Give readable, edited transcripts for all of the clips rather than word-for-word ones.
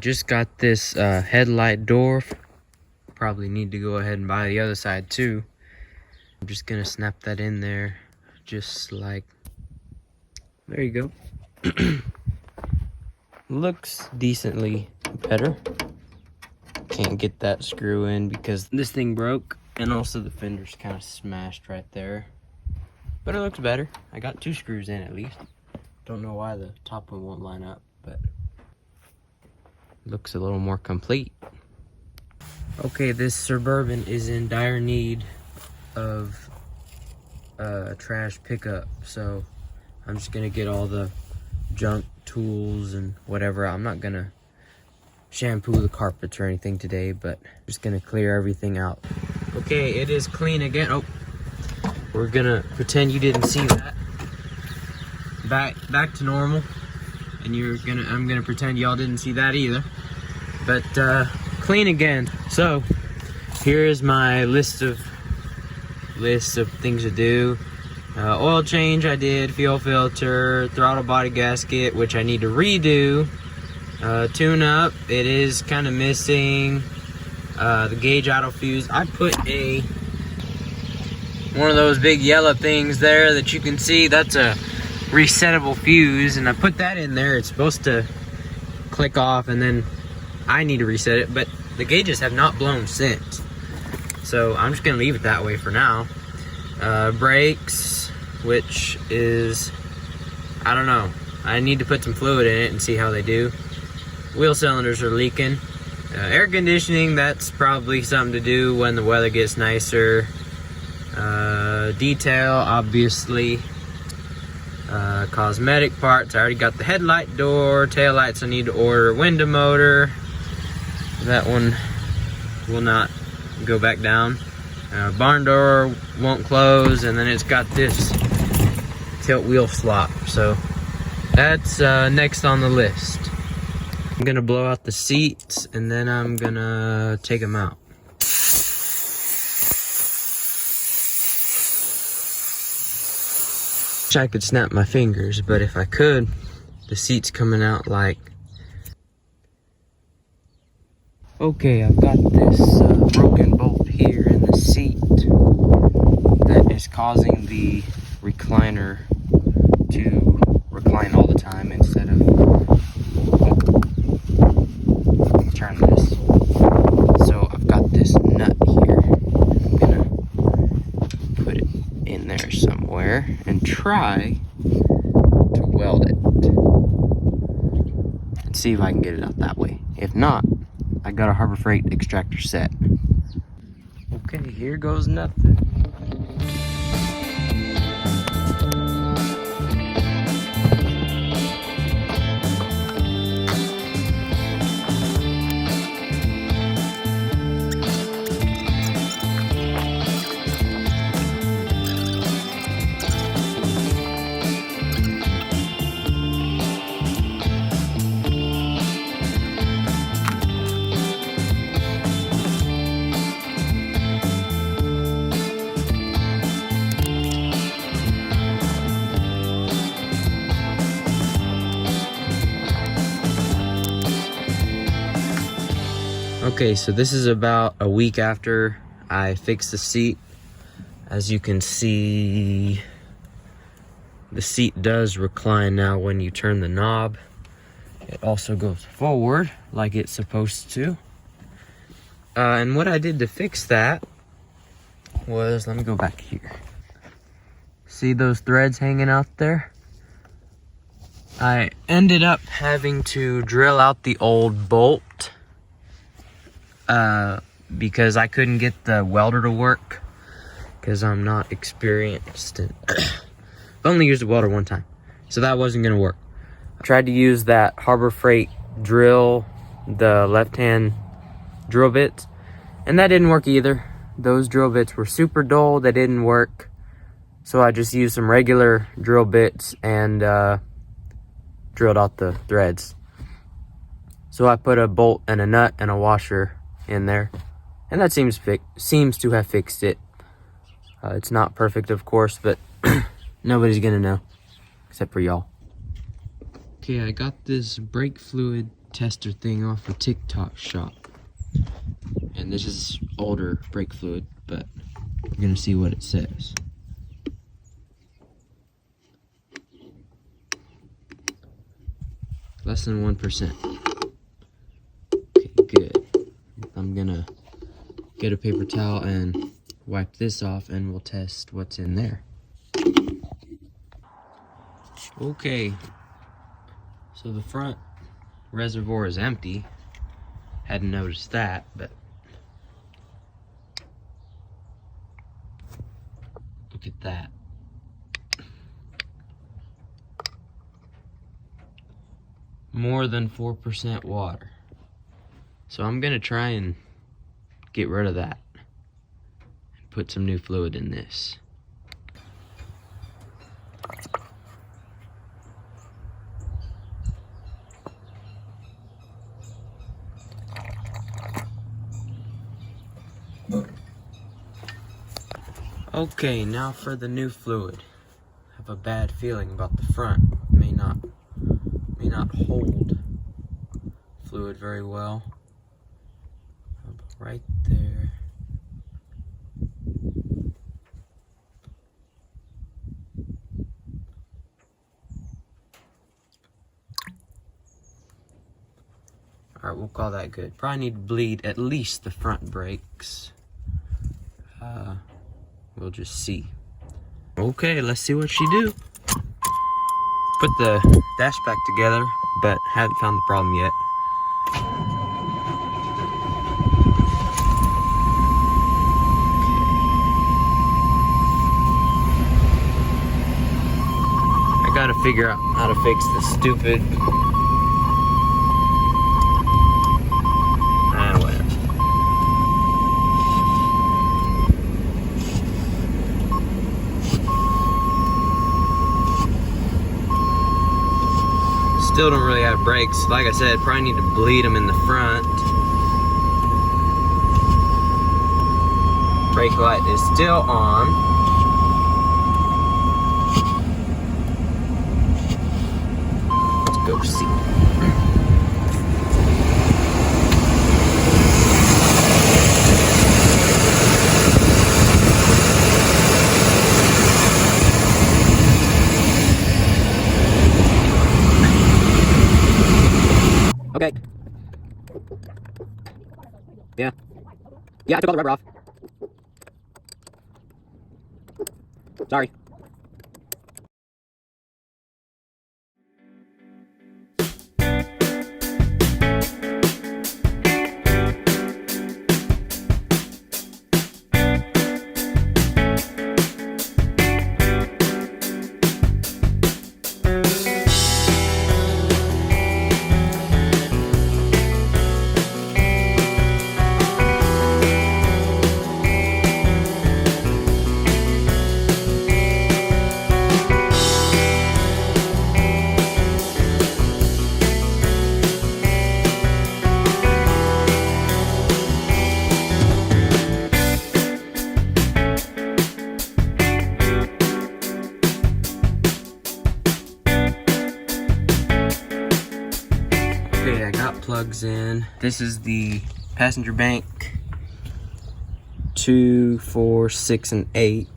just got this headlight door. Probably need to go ahead and buy the other side too. I'm just gonna snap that in there, just like, there you go. Looks decently better. Can't get that screw in because this thing broke, and also the fender's kind of smashed right there. But it looks better. I got 2 screws in at least. Don't know why the top one won't line up, but looks a little more complete. Okay, this Suburban is in dire need of trash pickup, so I'm just gonna get all the junk tools and whatever. I'm not gonna shampoo the carpets or anything today, but just gonna clear everything out. Okay, it is clean again. Oh, we're gonna pretend you didn't see that. Back to normal, and I'm gonna pretend y'all didn't see that either. But clean again. So here is my list of things to do. Oil change I did, fuel filter, throttle body gasket, which I need to redo. Tune up, it is kind of missing. The gauge auto fuse, I put one of those big yellow things there that you can see. That's a resettable fuse, and I put that in there. It's supposed to click off, and then I need to reset it, but the gauges have not blown since, so I'm just gonna leave it that way for now. Brakes, which is, I don't know, I need to put some fluid in it and see how they do. Wheel cylinders are leaking. Air conditioning, that's probably something to do when the weather gets nicer. Detail, obviously. Cosmetic parts, I already got the headlight door. Tail lights, I need to order. Window motor, that one will not go back down. Barn door won't close, and then it's got this tilt wheel swap, so that's next on the list. I'm gonna blow out the seats, and then I'm gonna take them out. Wish I could snap my fingers, but if I could, the seat's coming out like... Okay, I've got this broken bolt here in the seat that is causing the recliner to recline all the time instead of... Turn this. So I've got this nut here. I'm gonna put it in there somewhere and try to weld it and see if I can get it out that way. If not, I got a Harbor Freight extractor set. Okay, here goes nothing. Okay, so this is about a week after I fixed the seat. As you can see, the seat does recline now when you turn the knob. It also goes forward like it's supposed to. And what I did to fix that was, let me go back here. See those threads hanging out there? I ended up having to drill out the old bolt because I couldn't get the welder to work because I'm not experienced. And I've only used a welder one time, so that wasn't gonna work. I tried to use that Harbor Freight drill, the left-hand drill bits, and that didn't work either. Those drill bits were super dull, they didn't work. So I just used some regular drill bits and drilled out the threads. So I put a bolt and a nut and a washer in there, and that seems to have fixed it. It's not perfect, of course, but nobody's gonna know except for y'all. Okay, I got this brake fluid tester thing off a TikTok shop. And this is older brake fluid, but we're gonna see what it says. Less than 1%. Okay, good. I'm gonna get a paper towel and wipe this off, and we'll test what's in there. Okay, so the front reservoir is empty. Hadn't noticed that, but look at that. More than 4% water. So I'm gonna try and get rid of that and put some new fluid in this. Okay, now for the new fluid. I have a bad feeling about the front. May not hold fluid very well. Right there. Alright, we'll call that good. Probably need to bleed at least the front brakes. We'll just see. Okay, let's see what she do. Put the dash back together, but haven't found the problem yet. I gotta figure out how to fix this stupid... whatever. Still don't really have brakes. Like I said, probably need to bleed them in the front. Brake light is still on. Let's go see. Okay. Yeah. Yeah, I took all the rubber off. Sorry. Okay, I got plugs in. This is the passenger bank 2, 4, 6, and 8.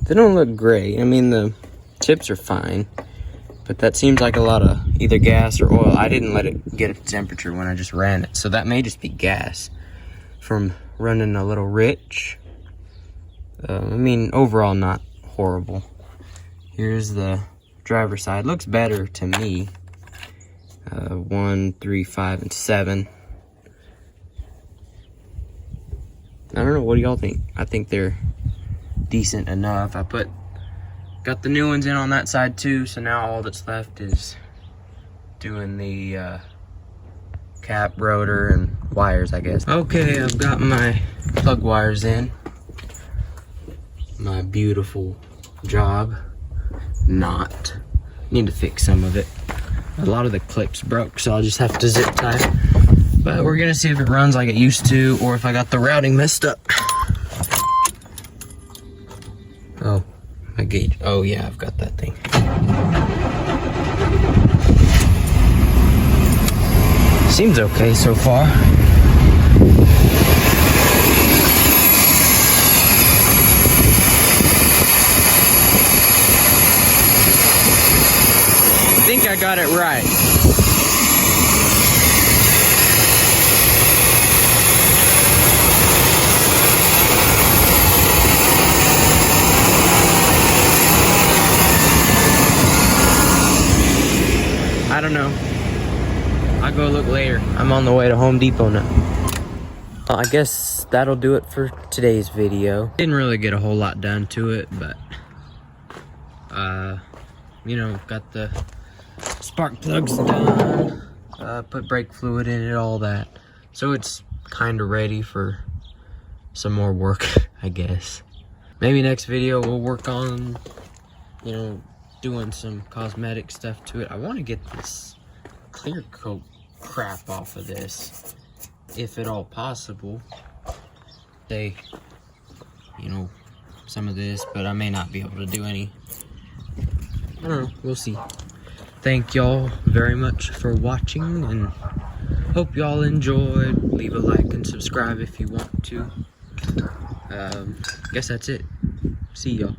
They don't look great. I mean, the tips are fine, but that seems like a lot of either gas or oil. I didn't let it get a temperature when I just ran it, so that may just be gas from running a little rich. I mean, overall not horrible. Here's the driver's side. Looks better to me. 1, 3, 5, and 7. I don't know, what do y'all think? I think they're decent enough. Got the new ones in on that side too, so now all that's left is doing the cap, rotor, and wires, I guess. Okay, I've got my plug wires in. My beautiful job. Not. Need to fix some of it. A lot of the clips broke, so I'll just have to zip tie it. But we're gonna see if it runs like it used to, or if I got the routing messed up. Oh, my gauge. Oh yeah, I've got that thing. Seems okay so far. I think I got it right. I don't know. I'll go look later. I'm on the way to Home Depot now. Well, I guess that'll do it for today's video. Didn't really get a whole lot done to it, but you know, got the spark plugs done, put brake fluid in it, all that. So it's kind of ready for some more work, I guess. Maybe next video we'll work on, you know, doing some cosmetic stuff to it. I want to get this clear coat crap off of this, if at all possible. Say, you know, some of this, but I may not be able to do any. I don't know, we'll see. Thank y'all very much for watching, and hope y'all enjoyed. Leave a like and subscribe if you want to. Guess that's it. See y'all.